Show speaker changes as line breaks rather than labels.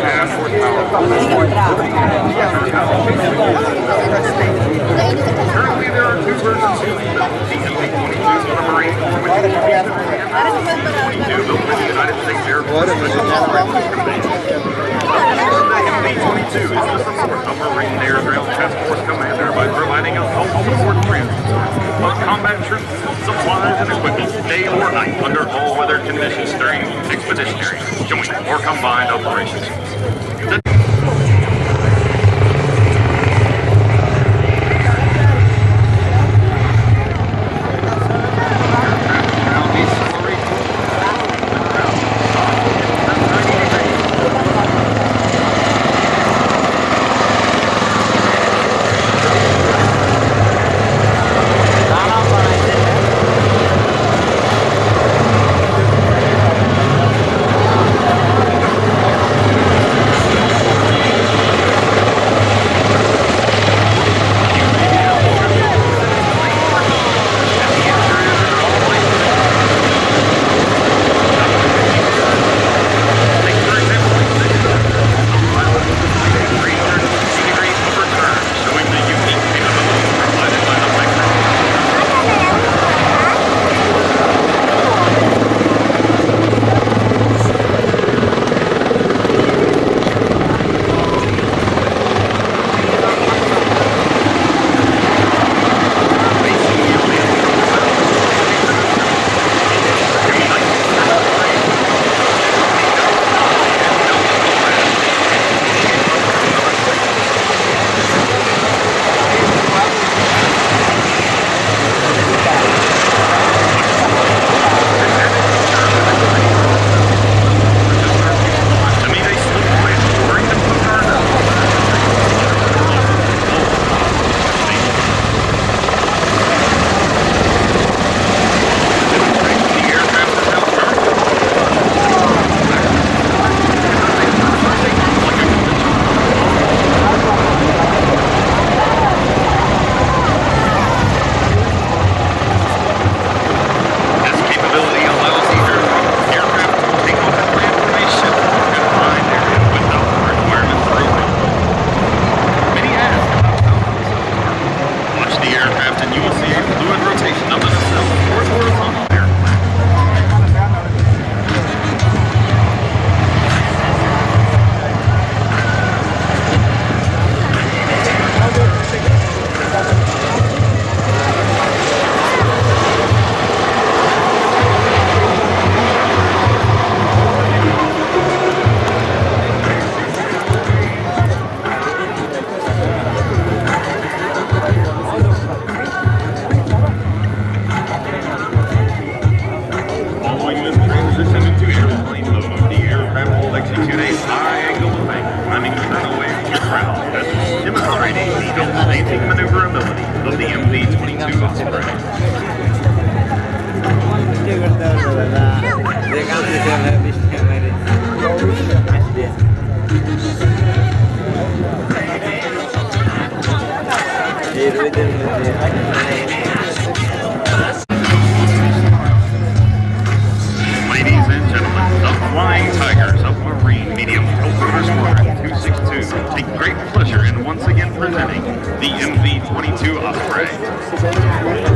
2.5 horsepower. Currently, there are two versions of the MV-22 submarine, which is the MV-22 built by the United States Air Force. The MV-22 is the support submarine Air Ground Task Force commander by providing a full support transport of combat troops, supplies, and equipment day or night under all weather conditions during expeditionary, joint, or combined operations. Demonstrating maneuverability of the MV-22 Osprey. Ladies and gentlemen, the Flying Tiger Submarine Medium Tiltrotor Squadron 262 take great pleasure in once again presenting the MV-22 Osprey.